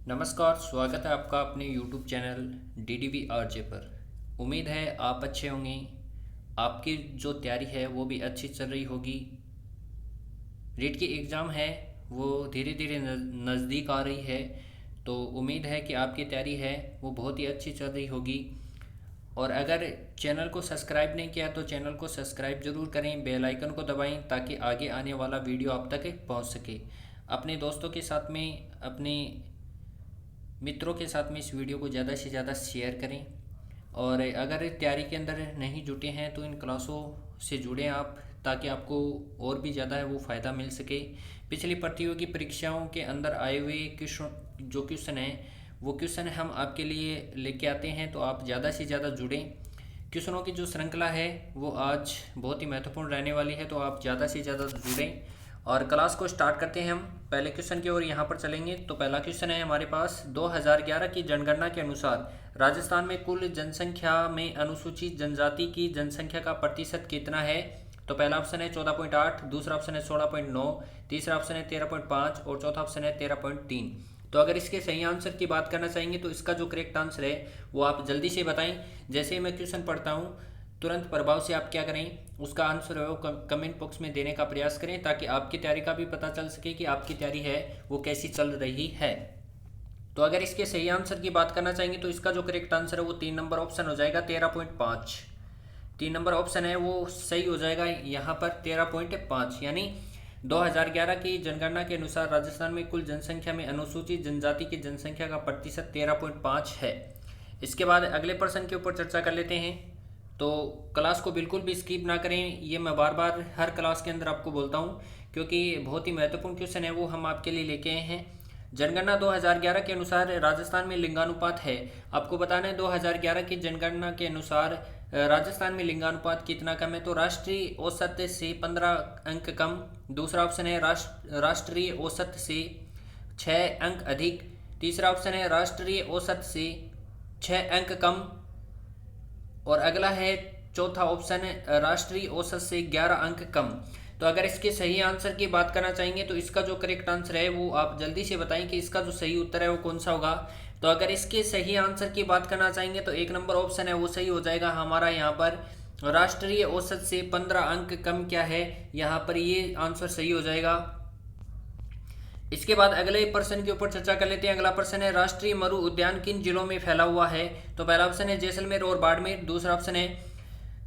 नमस्कार, स्वागत है आपका अपने YouTube चैनल DDB RJ पर। उम्मीद है आप अच्छे होंगे। आपकी जो तैयारी है वो भी अच्छी चल रही होगी। रीट की एग्ज़ाम है वो धीरे धीरे नज़दीक आ रही है, तो उम्मीद है कि आपकी तैयारी है वो बहुत ही अच्छी चल रही होगी। और अगर चैनल को सब्सक्राइब नहीं किया तो चैनल को सब्सक्राइब ज़रूर करें, बेल आइकन को दबाएं ताकि आगे आने वाला वीडियो आप तक पहुंच सके। अपने दोस्तों के साथ में, अपने मित्रों के साथ में इस वीडियो को ज़्यादा से ज़्यादा शेयर करें। और अगर तैयारी के अंदर नहीं जुटे हैं तो इन क्लासों से जुड़ें आप, ताकि आपको और भी ज़्यादा है वो फ़ायदा मिल सके। पिछली प्रतियोगी परीक्षाओं के अंदर आए हुए क्वेश्चन हैं वो क्वेश्चन हम आपके लिए लेके आते हैं, तो आप ज़्यादा से ज़्यादा जुड़ें। क्वेश्चनों की जो श्रृंखला है वो आज बहुत ही महत्वपूर्ण रहने वाली है, तो आप ज़्यादा से ज़्यादा जुड़ें। और क्लास को स्टार्ट करते हैं हम पहले क्वेश्चन की ओर यहाँ पर चलेंगे। तो पहला क्वेश्चन है हमारे पास, 2011 की जनगणना के अनुसार राजस्थान में कुल जनसंख्या में अनुसूचित जनजाति की जनसंख्या का प्रतिशत कितना है? तो पहला ऑप्शन है 14.8, दूसरा ऑप्शन है 16.9, तीसरा ऑप्शन है 13.5 और चौथा ऑप्शन है 13.3। तो अगर इसके सही आंसर की बात करना चाहेंगे तो इसका जो करेक्ट आंसर है वो आप जल्दी से बताएं। जैसे ही मैं क्वेश्चन पढ़ता हूँ तुरंत प्रभाव से आप क्या करें, उसका आंसर है वो कमेंट बॉक्स में देने का प्रयास करें, ताकि आपकी तैयारी का भी पता चल सके कि आपकी तैयारी है वो कैसी चल रही है। तो अगर इसके सही आंसर की बात करना चाहेंगे तो इसका जो करेक्ट आंसर है वो 3 नंबर ऑप्शन हो जाएगा, 13.5। 3 नंबर ऑप्शन है वो सही हो जाएगा यहाँ पर, 13.5। यानी 2011 की जनगणना के अनुसार राजस्थान में कुल जनसंख्या में अनुसूचित जनजाति की जनसंख्या का प्रतिशत 13.5 है। इसके बाद अगले प्रश्न के ऊपर चर्चा कर लेते हैं। तो क्लास को बिल्कुल भी स्किप ना करें, ये मैं बार बार हर क्लास के अंदर आपको बोलता हूँ, क्योंकि बहुत ही महत्वपूर्ण क्वेश्चन है वो हम आपके लिए लेके आए हैं। जनगणना 2011 के अनुसार राजस्थान में लिंगानुपात है। आपको बताना है 2011 की जनगणना के अनुसार राजस्थान में लिंगानुपात कितना कम है? तो राष्ट्रीय औसत से 15 अंक कम। दूसरा ऑप्शन है राष्ट्रीय औसत से 6 अंक अधिक। तीसरा ऑप्शन है राष्ट्रीय औसत से 6 अंक कम। और अगला है चौथा ऑप्शन है राष्ट्रीय औसत से 11 अंक कम। तो अगर इसके सही आंसर की बात करना चाहेंगे तो इसका जो करेक्ट आंसर है वो आप जल्दी से बताएं कि इसका जो सही उत्तर है वो कौन सा होगा। तो अगर इसके सही आंसर की बात करना चाहेंगे तो 1 नंबर ऑप्शन है वो सही हो जाएगा हमारा यहाँ पर, राष्ट्रीय औसत से 15 अंक कम क्या है, यहाँ पर ये आंसर सही हो जाएगा। इसके बाद अगले प्रश्न के ऊपर चर्चा कर लेते हैं। अगला प्रश्न है, राष्ट्रीय मरु उद्यान किन जिलों में फैला हुआ है? तो पहला ऑप्शन है जैसलमेर और बाड़मेर, दूसरा ऑप्शन है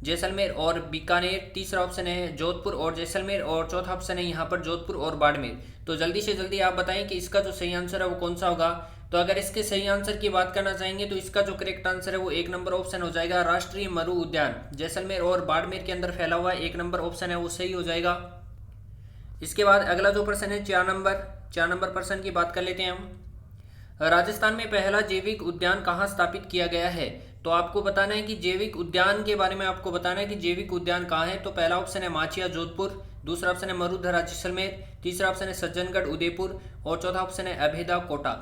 जैसलमेर और बीकानेर, तीसरा ऑप्शन है जोधपुर और जैसलमेर और चौथा ऑप्शन है यहाँ पर जोधपुर और बाड़मेर। तो जल्दी से जल्दी आप बताएं कि इसका जो सही आंसर है वो कौन सा होगा। तो अगर इसके सही आंसर की बात करना चाहेंगे तो इसका जो करेक्ट आंसर है वो 1 नंबर ऑप्शन हो जाएगा, राष्ट्रीय मरु उद्यान जैसलमेर और बाड़मेर के अंदर फैला हुआ है। 1 नंबर ऑप्शन है वो सही हो जाएगा। इसके बाद अगला जो प्रश्न है 4 नंबर प्रश्न की बात कर लेते हैं हम। राजस्थान में पहला जैविक उद्यान कहाँ स्थापित किया गया है? तो आपको बताना है कि जैविक उद्यान के बारे में आपको बताना है कि जैविक उद्यान कहाँ है। तो पहला ऑप्शन है माचिया जोधपुर, दूसरा ऑप्शन है मरुधरा जैसलमेर, तीसरा ऑप्शन है सज्जनगढ़ उदयपुर और चौथा ऑप्शन है अभेदा कोटा।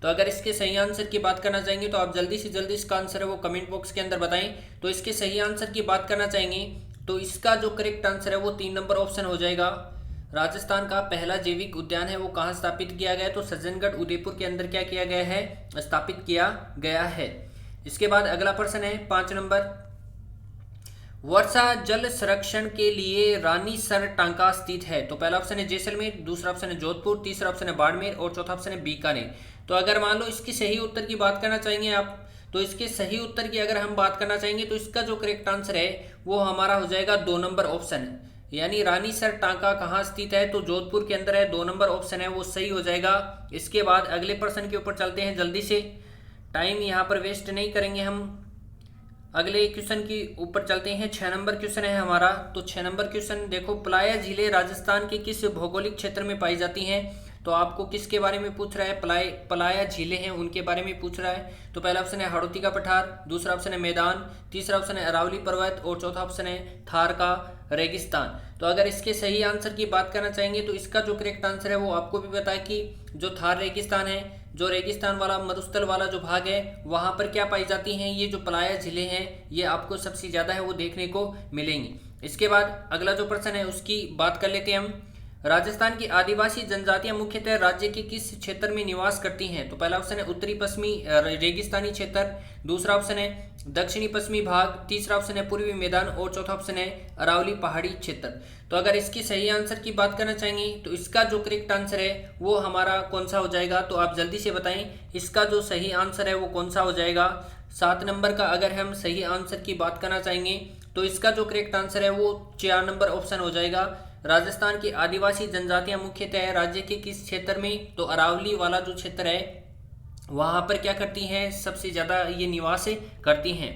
तो अगर इसके सही आंसर की बात करना चाहेंगे तो आप जल्दी से जल्दी इसका आंसर है वो कमेंट बॉक्स के अंदर बताएं। तो इसके सही आंसर की बात करना चाहेंगे तो इसका जो करेक्ट आंसर है वो 3 नंबर ऑप्शन हो जाएगा। राजस्थान का पहला जैविक उद्यान है वो कहाँ स्थापित किया गया है? तो सज्जनगढ़ उदयपुर के अंदर क्या किया गया है? स्थापित किया गया है। इसके बाद अगला प्रश्न है 5 नंबर, वर्षा जल संरक्षण के लिए रानीसर टांका स्थित है। तो पहला ऑप्शन है जैसलमेर, दूसरा ऑप्शन है जोधपुर, तीसरा ऑप्शन है बाड़मेर और चौथा ऑप्शन है बीकानेर। तो अगर मान लो इसकी सही उत्तर की बात करना चाहेंगे आप, तो इसके सही उत्तर की अगर हम बात करना चाहेंगे तो इसका जो करेक्ट आंसर है वो हमारा हो जाएगा 2 नंबर ऑप्शन। यानी रानीसर टांका कहाँ स्थित है? तो जोधपुर के अंदर है। 2 नंबर ऑप्शन है वो सही हो जाएगा। इसके बाद अगले प्रश्न के ऊपर चलते हैं जल्दी से, टाइम यहाँ पर वेस्ट नहीं करेंगे हम। अगले क्वेश्चन की ऊपर चलते हैं। 6 नंबर क्वेश्चन है हमारा। तो 6 नंबर क्वेश्चन देखो, प्लाया झीलें राजस्थान के किस भौगोलिक क्षेत्र में पाई जाती हैं? तो आपको किसके बारे में पूछ रहा है? पलाया झीलें हैं उनके बारे में पूछ रहा है। तो पहला ऑप्शन है हाड़ौती का पठार, दूसरा ऑप्शन है मैदान, तीसरा ऑप्शन है अरावली पर्वत और चौथा ऑप्शन है थार का रेगिस्तान। तो अगर इसके सही आंसर की बात करना चाहेंगे तो इसका जो करेक्ट आंसर है वो आपको भी पता है कि जो थार रेगिस्तान है, जो रेगिस्तान वाला मरुस्थल वाला जो भाग है वहां पर क्या पाई जाती हैं? ये जो पलाया झीलें हैं ये आपको सबसे ज्यादा है वो देखने को मिलेंगी। इसके बाद अगला जो प्रश्न है उसकी बात कर लेते हैं हम। राजस्थान की आदिवासी जनजातियां मुख्यतः राज्य के किस क्षेत्र में निवास करती हैं? तो पहला ऑप्शन है उत्तरी पश्चिमी रेगिस्तानी क्षेत्र, दूसरा ऑप्शन है दक्षिणी पश्चिमी भाग, तीसरा ऑप्शन है पूर्वी मैदान और चौथा ऑप्शन है अरावली पहाड़ी क्षेत्र। तो अगर इसकी सही आंसर की बात करना चाहेंगे तो इसका जो करेक्ट आंसर है वो हमारा कौन सा हो जाएगा? तो आप जल्दी से बताएं इसका जो सही आंसर है वो कौन सा हो जाएगा। 7 नंबर का अगर हम सही आंसर की बात करना चाहेंगे तो इसका जो करेक्ट आंसर है वो 4 नंबर ऑप्शन हो जाएगा। राजस्थान की आदिवासी जनजातियां मुख्यतः राज्य के किस क्षेत्र में? तो अरावली वाला जो क्षेत्र है वहां पर क्या करती हैं? सबसे ज्यादा ये निवास करती हैं।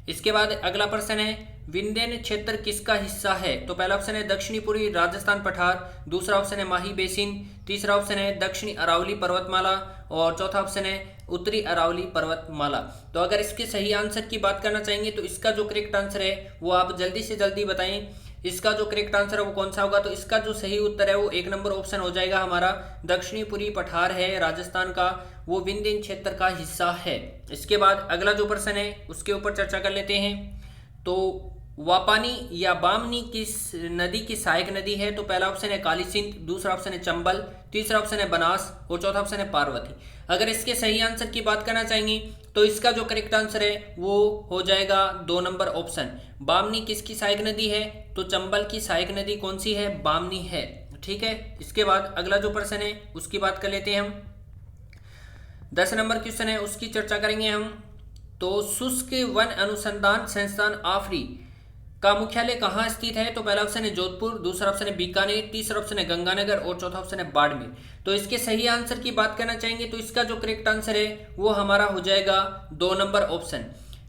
इसके बाद अगला प्रश्न है विंध्यन क्षेत्र किसका हिस्सा है? तो पहला ऑप्शन है दक्षिणी पूर्वी राजस्थान पठार, दूसरा ऑप्शन है माही बेसिन, तीसरा ऑप्शन है दक्षिणी अरावली पर्वतमाला और चौथा ऑप्शन है उत्तरी अरावली पर्वतमाला। तो अगर इसके सही आंसर की बात करना चाहेंगे तो इसका जो करेक्ट आंसर है वो आप जल्दी से जल्दी बताएं इसका जो करेक्ट आंसर है वो कौन सा होगा। तो इसका जो सही उत्तर है वो 1 नंबर ऑप्शन हो जाएगा हमारा दक्षिणी पूर्वी पठार है राजस्थान का, वो विंध्य क्षेत्र का हिस्सा है। इसके बाद अगला जो प्रश्न है उसके ऊपर चर्चा कर लेते हैं। तो वापानी या बामनी किस नदी की सहायक नदी है? तो पहला ऑप्शन है काली सिंध, दूसरा ऑप्शन है चंबल, तीसरा ऑप्शन है बनास और चौथा ऑप्शन है पार्वती। अगर इसके सही आंसर की बात करना चाहेंगे तो इसका जो करेक्ट आंसर है वो हो जाएगा 2 नंबर ऑप्शन। बामनी किसकी सहायक नदी है? तो चंबल की सहायक नदी कौन सी है? बामनी है। ठीक है, इसके बाद अगला जो प्रश्न है उसकी बात कर लेते हैं हम। 10 नंबर क्वेश्चन है उसकी चर्चा करेंगे हम। तो शुष्क वन अनुसंधान संस्थान आफरी का मुख्यालय कहाँ स्थित है? तो पहला ऑप्शन है जोधपुर, दूसरा ऑप्शन है बीकानेर, तीसरा ऑप्शन है गंगानगर और चौथा ऑप्शन है बाड़मेर। तो इसके सही आंसर की बात करना चाहेंगे तो इसका जो करेक्ट आंसर है वो हमारा हो जाएगा 2 नंबर ऑप्शन।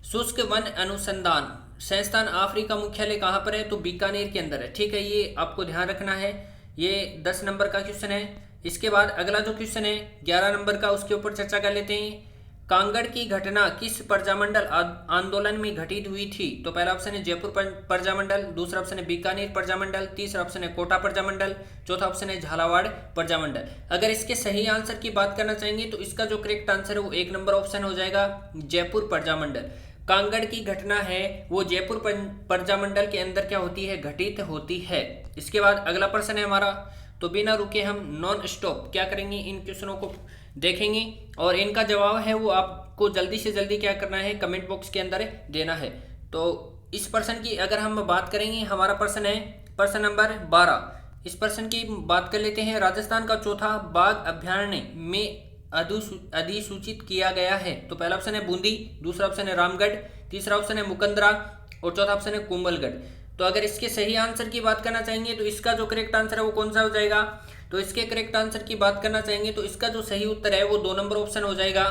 शुष्क वन अनुसंधान संस्थान आफरी का मुख्यालय कहाँ पर है? तो बीकानेर के अंदर है। ठीक है, ये आपको ध्यान रखना है। ये 10 नंबर का क्वेश्चन है। इसके बाद अगला जो क्वेश्चन है 11 नंबर का उसके ऊपर चर्चा कर लेते हैं। कांगड़ की घटना किस प्रजामंडल आंदोलन में घटित हुई थी? तो पहला ऑप्शन है जयपुर प्रजामंडल, दूसरा ऑप्शन है बीकानेर प्रजामंडल, तीसरा ऑप्शन है कोटा प्रजामंडल, चौथा ऑप्शन है झालावाड़ प्रजामंडल। अगर इसके सही आंसर की बात करना चाहेंगे तो इसका जो करेक्ट आंसर है वो 1 नंबर ऑप्शन हो जाएगा जयपुर प्रजामंडल। कांगड़ की घटना है वो जयपुर प्रजामंडल के अंदर क्या होती है? घटित होती है। इसके बाद अगला प्रश्न है हमारा। तो बिना रुके हम नॉन स्टॉप क्या करेंगे, इन क्वेश्चनों को देखेंगे और इनका जवाब है वो आपको जल्दी से जल्दी क्या करना है, कमेंट बॉक्स के अंदर देना है। तो इस प्रश्न की अगर हम बात करेंगे, हमारा प्रश्न है प्रश्न नंबर 12। इस प्रश्न की बात कर लेते हैं। राजस्थान का चौथा बाघ अभ्यारण्य में अधिसूचित किया गया है? तो पहला ऑप्शन है बूंदी, दूसरा ऑप्शन है रामगढ़, तीसरा ऑप्शन है मुकंदरा और चौथा ऑप्शन है कुंभलगढ़। तो अगर इसके सही आंसर की बात करना चाहेंगे तो इसका जो करेक्ट आंसर है वो कौन सा हो जाएगा? तो इसके करेक्ट आंसर की बात करना चाहेंगे तो इसका जो सही उत्तर है वो 2 नंबर ऑप्शन हो जाएगा।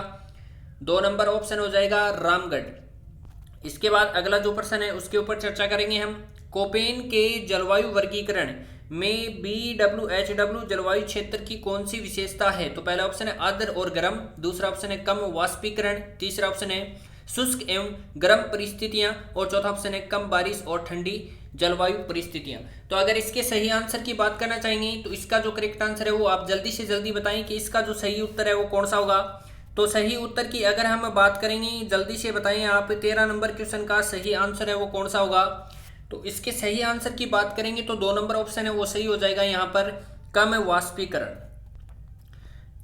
2 नंबर ऑप्शन हो जाएगा रामगढ़। इसके बाद अगला जो प्रश्न है उसके ऊपर चर्चा करेंगे हम। कोपेन के जलवायु वर्गीकरण में BWHW जलवायु क्षेत्र की कौन सी विशेषता है? तो पहला ऑप्शन है आर्द्र और गर्म, दूसरा ऑप्शन है कम वाष्पीकरण, तीसरा ऑप्शन है शुष्क एवं गर्म परिस्थितियां और चौथा ऑप्शन है कम बारिश और ठंडी जलवायु परिस्थितियां। तो अगर इसके सही आंसर की बात करना चाहेंगे तो इसका जो करेक्ट आंसर है वो आप जल्दी से जल्दी बताएं कि इसका जो सही उत्तर है वो कौन सा होगा। तो सही उत्तर की अगर हम बात करेंगे, जल्दी से बताएं आप, 13 नंबर क्वेश्चन का सही आंसर है वो कौन सा होगा। तो इसके सही आंसर की बात करेंगे तो 2 नंबर ऑप्शन है वो सही हो जाएगा यहाँ पर, कम वाष्पीकरण।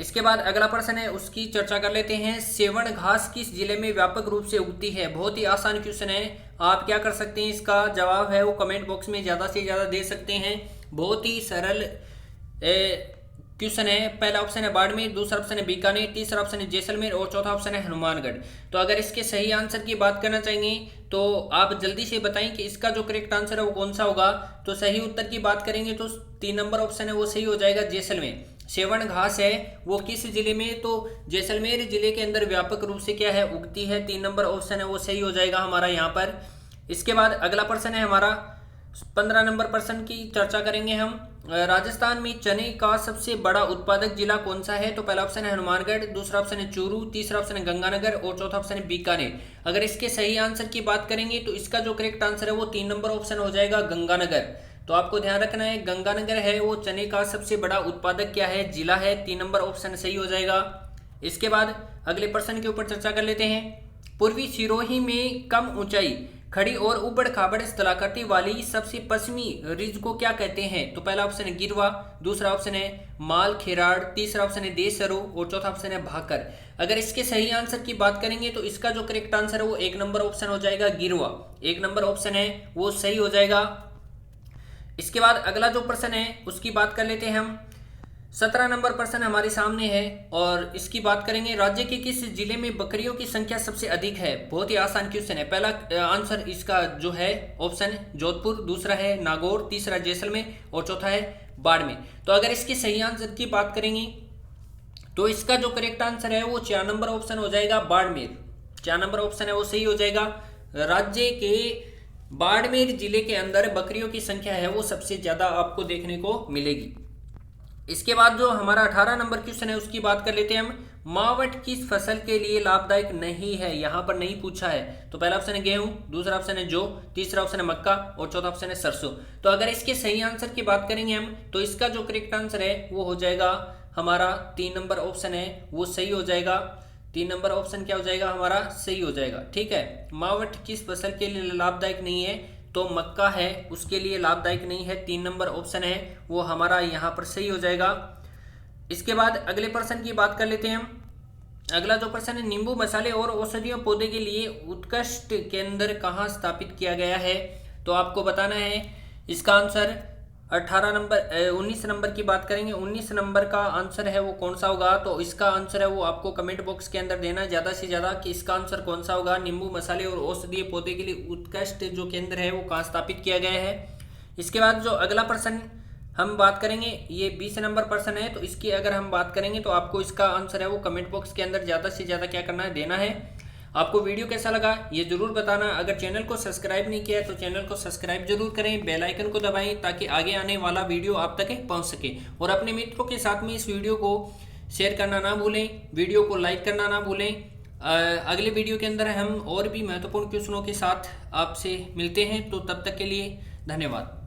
इसके बाद अगला प्रश्न है उसकी चर्चा कर लेते हैं। सेवण घास किस जिले में व्यापक रूप से उगती है? बहुत ही आसान क्वेश्चन है। आप क्या कर सकते हैं, इसका जवाब है वो कमेंट बॉक्स में ज़्यादा से ज़्यादा दे सकते हैं। बहुत ही सरल क्वेश्चन है। पहला ऑप्शन है बाड़मेर, दूसरा ऑप्शन है बीकानेर, तीसरा ऑप्शन है जैसलमेर और चौथा ऑप्शन है हनुमानगढ़। तो अगर इसके सही आंसर की बात करना चाहेंगे तो आप जल्दी से बताएं कि इसका जो करेक्ट आंसर है वो कौन सा होगा। तो सही उत्तर की बात करेंगे तो 3 नंबर ऑप्शन है वो सही हो जाएगा जैसलमेर। सेवण घास है वो किस जिले में? तो जैसलमेर जिले के अंदर व्यापक रूप से क्या है, उगती है। 3 नंबर ऑप्शन है वो सही हो जाएगा हमारा यहाँ पर। इसके बाद अगला प्रश्न है हमारा 15 नंबर प्रश्न की चर्चा करेंगे हम। राजस्थान में चने का सबसे बड़ा उत्पादक जिला कौन सा है? तो पहला ऑप्शन है हनुमानगढ़, दूसरा ऑप्शन है चूरू, तीसरा ऑप्शन है गंगानगर और चौथा ऑप्शन है बीकानेर। अगर इसके सही आंसर की बात करेंगे तो इसका जो करेक्ट आंसर है वो 3 नंबर ऑप्शन हो जाएगा गंगानगर। तो आपको ध्यान रखना है गंगानगर है वो चने का सबसे बड़ा उत्पादक क्या है, जिला है। 3 नंबर ऑप्शन सही हो जाएगा। इसके बाद अगले प्रश्न के ऊपर चर्चा कर लेते हैं। पूर्वी सिरोही में कम ऊंचाई खड़ी और उबड़ खाबड़ स्थलाकृति वाली सबसे पश्चिमी रिज को क्या कहते हैं? तो पहला ऑप्शन है गिरवा, दूसरा ऑप्शन है माल खेराड़, तीसरा ऑप्शन है देसरो और चौथा ऑप्शन है भाकर। अगर इसके सही आंसर की बात करेंगे तो इसका जो करेक्ट आंसर है वो 1 नंबर ऑप्शन हो जाएगा गिरवा। 1 नंबर ऑप्शन है वो सही हो जाएगा। इसके बाद अगला जो प्रश्न है उसकी बात कर लेते हैं हम। 17 नंबर प्रश्न हमारे सामने है और इसकी बात करेंगे, राज्य के किस जिले में बकरियों की संख्या सबसे अधिक है? बहुत ही आसान क्वेश्चन है। पहला आंसर इसका जो है ऑप्शन जोधपुर, दूसरा है नागौर, तीसरा जैसलमेर और चौथा है बाड़मेर। तो अगर इसके सही आंसर की बात करेंगे तो इसका जो करेक्ट आंसर है वो 4 नंबर ऑप्शन हो जाएगा बाड़मेर। 4 नंबर ऑप्शन है वो सही हो जाएगा। राज्य के बाड़मेर जिले के अंदर बकरियों की संख्या है वो सबसे ज्यादा आपको देखने को मिलेगी। इसके बाद जो हमारा 18 नंबर क्वेश्चन है उसकी बात कर लेते हैं हम। मावट किस फसल के लिए लाभदायक नहीं है? यहां पर नहीं पूछा है। तो पहला ऑप्शन है गेहूं, दूसरा ऑप्शन है जौ, तीसरा ऑप्शन है मक्का और चौथा ऑप्शन है सरसों। तो अगर इसके सही आंसर की बात करेंगे हम तो इसका जो करेक्ट आंसर है वो हो जाएगा हमारा 3 नंबर ऑप्शन है वो सही हो जाएगा। 3 नंबर ऑप्शन क्या हो जाएगा हमारा सही हो जाएगा। ठीक है, मावट किस फसल के लिए लाभदायक नहीं है? तो मक्का है उसके लिए लाभदायक नहीं है। 3 नंबर ऑप्शन है वो हमारा यहाँ पर सही हो जाएगा। इसके बाद अगले प्रश्न की बात कर लेते हैं हम। अगला जो प्रश्न है, नींबू मसाले और औषधीय पौधे के लिए उत्कृष्ट केंद्र कहाँ स्थापित किया गया है? तो आपको बताना है इसका आंसर 19 नंबर की बात करेंगे। 19 नंबर का आंसर है वो कौन सा होगा? तो इसका आंसर है वो आपको कमेंट बॉक्स के अंदर देना है ज़्यादा से ज़्यादा कि इसका आंसर कौन सा होगा। नींबू मसाले और औषधीय पौधे के लिए उत्कृष्ट जो केंद्र है वो कहाँ स्थापित किया गया है। इसके बाद जो अगला प्रश्न हम बात करेंगे ये 20 नंबर प्रश्न है। तो इसकी अगर हम बात करेंगे तो आपको इसका आंसर है वो कमेंट बॉक्स के अंदर ज़्यादा से ज़्यादा क्या करना है, देना है। आपको वीडियो कैसा लगा ये जरूर बताना। अगर चैनल को सब्सक्राइब नहीं किया है तो चैनल को सब्सक्राइब जरूर करें, बेल आइकन को दबाएं ताकि आगे आने वाला वीडियो आप तक पहुंच सके। और अपने मित्रों के साथ में इस वीडियो को शेयर करना ना भूलें, वीडियो को लाइक करना ना भूलें। अगले वीडियो के अंदर हम और भी महत्वपूर्ण क्वेश्चनों के साथ आपसे मिलते हैं। तो तब तक के लिए धन्यवाद।